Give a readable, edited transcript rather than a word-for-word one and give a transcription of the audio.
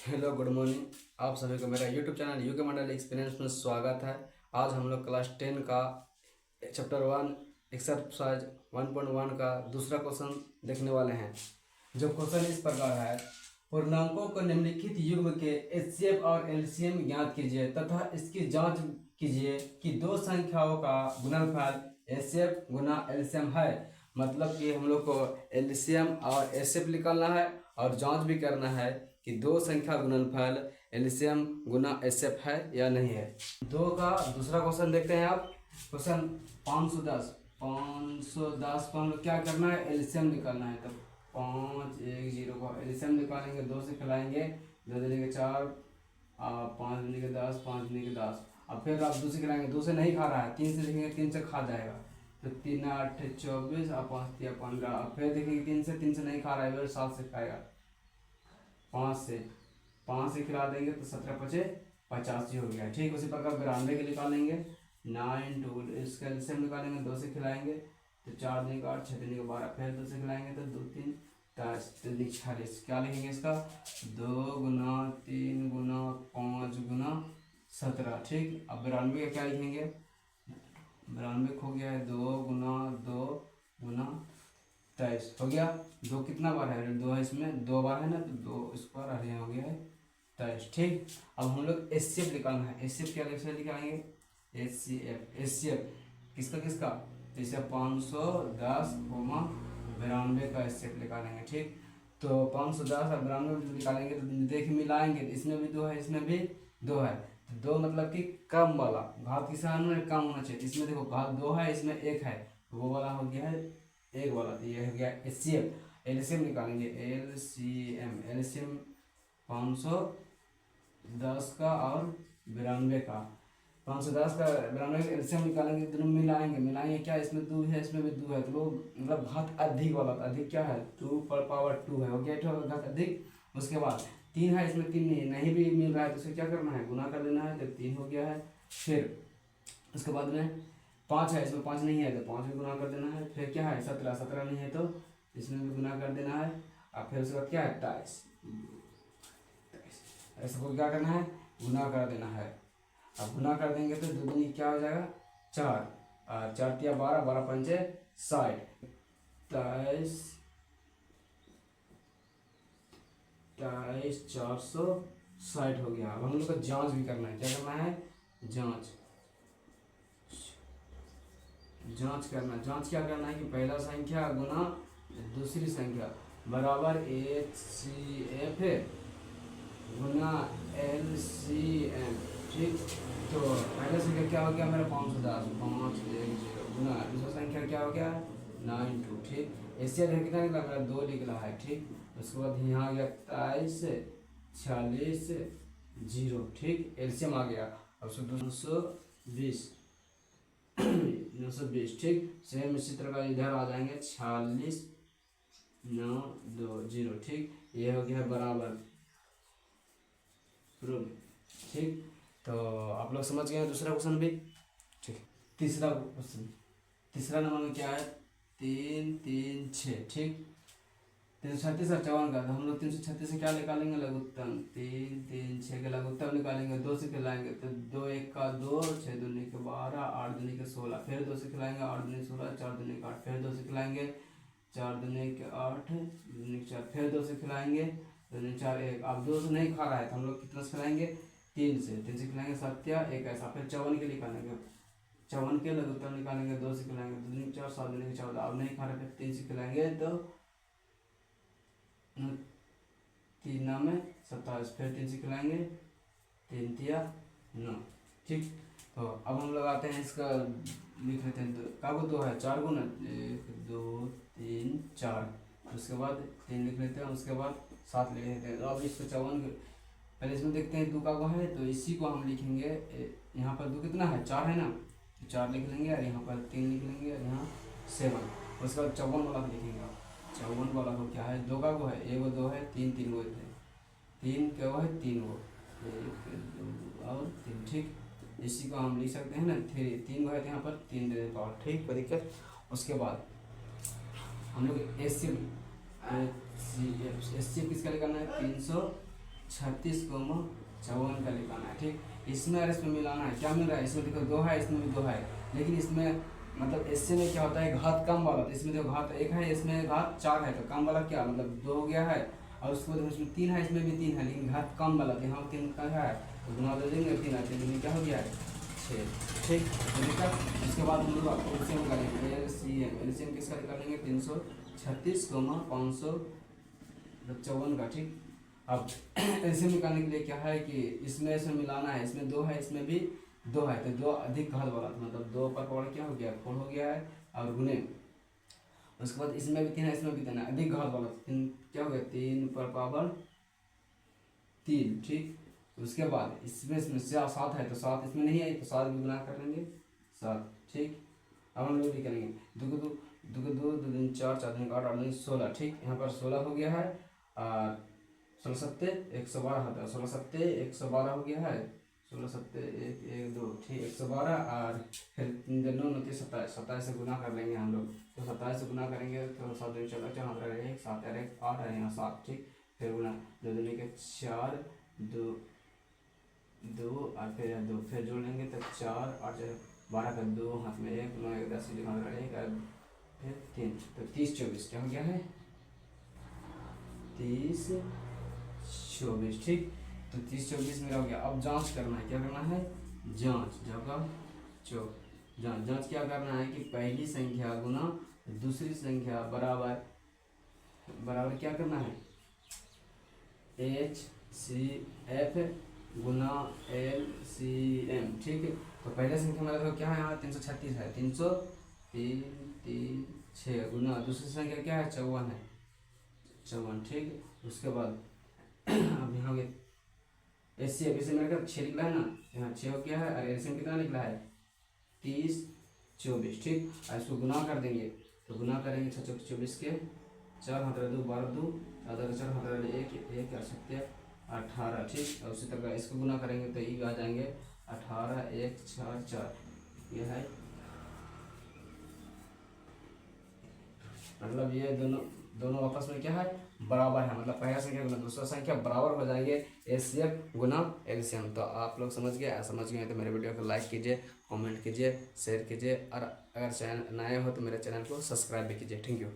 Hello good morning. आप सभी को मेरा यूट्यूब चैनल यूके मंडल एक्सपीरियंस में स्वागत है। आज हम लोग क्लास 10 का चैप्टर 1 एक्सरसाइज 1.1 का दूसरा क्वेश्चन देखने वाले हैं। जो क्वेश्चन इस प्रकार है, पूर्णांकों को निम्नलिखित युग्म के एचसीएफ और एलसीएम ज्ञात कीजिए तथा इसकी जांच कीजिए कि दो संख्याओं का गुणनफल एचसीएफ गुना एलसीएम है। मतलब कि हम लोग को एलसीएम और एचसीएफ निकालना है और जांच भी करना है कि दो संख्या गुणनफल एलसीएम गुना एचसीएफ है या नहीं है। दो का दूसरा क्वेश्चन देखते हैं आप। क्वेश्चन 510 को हम लोग क्या करना है, एलसीएम निकालना है। तो 5 1 0 को एलसीएम निकालेंगे, 2 से खिलाएंगे, 2 दूनी के 4, 5 दूनी के 10, 5 दूनी के 10। अब फिर आप 2 से खिलाएंगे, 2 से नहीं खा रहा है, 3 से देखेंगे, 3 से खा जाएगा। तो 3 8 24 और 5 3 15। अब फिर देखेंगे 3 से नहीं खा रहा है, 7 से खाएगा। 5 से खिला देंगे तो 17 5 85 हो गया। ठीक, उसी प्रकार 92 के निकालेंगे, 9 2 इसका एलसीएम निकालेंगे, 2 से खिलाएंगे तो 4 दूनी का 8, 6 दूनी का 12, फिर 2 से खिलाएंगे तो 2 3 46। क्या लिखेंगे इसका, 2 गुना 3 गुना 5 गुना 17। ठीक, अब 92 का क्या लिखेंगे, 92 हो गया है 2 गुना 2 गुना 23 हो गया। 2 कितना बार है, 2 है, इसमें 2 बार है ना, तो 2 इस पर और यहाँ हो गया है 23। ठीक, अब हम लोग एचसीएफ निकालना है। एचसीएफ क्या निकालेंगे, एचसीएफ किसका किसका, जैसे 510 कोमा 92 का एचसीएफ निकालेंगे। ठीक, तो 510 और 92 निकालेंगे तो देखिए मिलाएंगे, इसमें भी 2 है, इसमें भी 2 है। 2 मतलब कि कम वाला घात किस में कम होना चाहिए। इसमें देखो घात 2 है, इसमें 1 है, वो वाला हो गया है 1 वाला। तो ये हो गया एचसीएफ। एलसीएम निकालेंगे, एलसीएम 510 का और 92 का। 510 का 92 का एलसीएम निकालेंगे, दोनों मिलाएंगे क्या, इसमें 2 है, इसमें भी 2 है, तो वो मतलब घात अधिक वाला। अधिक क्या है, 2 पर पावर 2 है, हो गया घात अधिक। उसके बाद 3 है, इसमें 3 नहीं भी मिल रहा है तो उसे क्या करना है, गुना कर देना है, तो 3 हो गया है। फिर उसके बाद में 5 है, इसमें 5 नहीं है तो 5 भी गुना कर देना है। फिर क्या है, 17 नहीं है तो इसमें भी गुना कर देना है। और फिर उसके बाद क्या है, 23। ऐसे को क्या करना है, गुना कर देना है। अब गुना कर देंगे तो 2 दूनी क्या हो जाएगा, 4, और 4 तिया 12, 12 पंचे 60, 23 460 हो गया। अब हम लोग को जांच भी करना है। क्या करना है, जांच क्या करना है कि पहला संख्या गुना दूसरी संख्या बराबर एचसीएफ गुना एलसीएम। ठीक, तो पहला संख्या क्या हो गया मेरा, 510, 5 1 0 गुना दूसरा संख्या क्या हो गया, 9 2। ठीक, एचसीएफ कितना निकला मेरा, 2 निकला है। ठीक, उसके बाद यहाँ आ गया 23 46 0। ठीक, एलसीएम आ गया। अब 920। ठीक, सेम इसी तरह का इधर आ जाएंगे, 46 9 2 0। ठीक, ये हो गया बराबर प्रूफ। ठीक, तो आप लोग समझ गए हैं दूसरा क्वेश्चन भी। ठीक, तीसरा क्वेश्चन, तीसरा नंबर में क्या है, 3 3 6। ठीक, 336 और 54 का, तो हम लोग 336 से क्या निकालेंगे, लघुत्तम। 3 3 6 का लघुत्तम निकालेंगे, 2 से खिलाएंगे तो 2 1 का 2, 6 दूनी के 12, 8 दूनी के 16, फिर 2 से खिलाएंगे, 8 दूनी 16, 4 दूनी के 8, फिर 2 से खिलाएंगे, 4 दूनी के 8, दूनी के 4, फिर 2 से खिलाएंगे, 2 दूनी 4 1। अब 2 से नहीं खा रहा है तो हम लोग कितना से खिलाएंगे, 3 से खिलाएंगे, 7 1 ऐसा। फिर 54 के निकालेंगे, 54 के लघुत्तम निकालेंगे, 2 से खिलाएंगे, 2 दूनी 4, 7 दूनी 14। अब नहीं खा रहे, फिर 3 से खिलाएंगे तो 3 में 27, फिर 3 से खिलाएंगे, 3 तिया 9। ठीक, तो अब हम लगाते हैं इसका, लिख लेते हैं, का को 2 है, 4 गुना 1 2 3 4, उसके बाद 3 लिख लेते हैं, उसके बाद 7 लिख लेते हैं। तो अब इसको 54 पहले इसमें देखते हैं 2 का को है, तो इसी को हम लिखेंगे। यहाँ पर 2 कितना है, 4 है ना, तो 4 लिख लेंगे, और यहाँ पर 3 लिख लेंगे, और यहाँ 7। उसके बाद 54 वाला लिखेंगे। 54 वाला को क्या है, 2 का को है, 1 2 है, 3 3 वो थे, 3 क्या वो है, 3 वो 1 2 और 3। ठीक, इसी को हम लिख सकते हैं ना, 3 वो है, यहाँ पर 3 दे देता हूँ। ठीक, कोई दिक्कत। उसके बाद हम लोग एस सी किसका निकालना है, 36,54 का निकालना है। ठीक, इसमें और इसमें मिलाना है। क्या मिल रहा है, इसमें देखो 2 है, इसमें भी 2 है, लेकिन इसमें मतलब इससे में क्या होता है, घात कम वाला, तो इसमें देखो घात 1 है, इसमें घात 4 है, तो कम वाला क्या मतलब 2 हो गया है, और उसके बाद इसमें 3 है, इसमें भी 3 है, लेकिन घात कम वाला, तो यहाँ 3 का है, तो गुना दे देंगे, 3 है, 3 क्या हो गया है 6। ठीक, तो देखा, इसके बाद हम लोग आपको एलसीएम निकालेंगे। एलसीएम किसका निकालेंगे, 336,554 का। ठीक, अब एलसीएम निकालने के लिए क्या है कि इसमें मिलाना है, इसमें 2 है, इसमें भी 2 है, तो 2 अधिक घात वाला, मतलब 2 पर पावर क्या हो गया 4 हो गया है, और गुने उसके बाद इसमें भी 3 है, इसमें भी 3 है, अधिक घात वाला 3 क्या हो गया 3 पर पावर 3। ठीक, उसके बाद इसमें 7 है, तो 7 इसमें नहीं है, तो 7 भी गुना कर लेंगे 7। ठीक, अब हम लोग भी करेंगे 2 को 2 2 को 2 2 दिन 4 4 दिन 8 8 दिन 16। ठीक, यहाँ पर 16 हो गया है, और 16 सत्ते 112 होता है, 16 सत्ते 112 हो गया है, 16 सत्ते 1 1 2। ठीक, 112, और फिर 9 9 30 27, 27 से गुना कर लेंगे हम लोग, तो 27 से गुना करेंगे तो 7 दिन 14 4 1 7 1 8 है यहाँ 7। ठीक, फिर गुना 2 दिन के 4 2 2, और फिर 2 फिर जोड़ लेंगे तो 4 8 12 का 2 हाथ में 1 9 1 10 1 और फिर 3, तो 30 24 क्या हो गया है 30 24। ठीक, तो 30 24 मेरा हो गया। अब जांच करना है, क्या करना है, जांच जगह जांच क्या करना है कि पहली संख्या गुना दूसरी संख्या बराबर क्या करना है, HCF गुना LCM। ठीक है, तो पहले संख्या मेरा देखो क्या है, यहाँ 336 है, 303 3 6 गुना दूसरी संख्या क्या है 54 है, 54। ठीक, उसके बाद अब यहाँ हो HCF इसे मेरे का 6 निकला है ना, यहाँ 6 हो गया है, और LCM कितना निकला है 30 24। ठीक, और इसको गुना कर देंगे, तो गुना करेंगे 6 24 24 के 4 हाथ 2 12 2 4 हाथ 1 1 कर सकते हैं 18। ठीक, और उसी तरह इसको गुना करेंगे तो ये आ जाएंगे 18 1 4 4, ये है मतलब ये दोनों आपस में क्या है बराबर है, मतलब पहला संख्या गुना दूसरा संख्या बराबर हो जाएंगे HCF गुना LCM। तो आप लोग समझ गए तो मेरे वीडियो को लाइक कीजिए, कमेंट कीजिए, शेयर कीजिए, और अगर चैनल नए हो तो मेरे चैनल को सब्सक्राइब भी कीजिए। Thank you.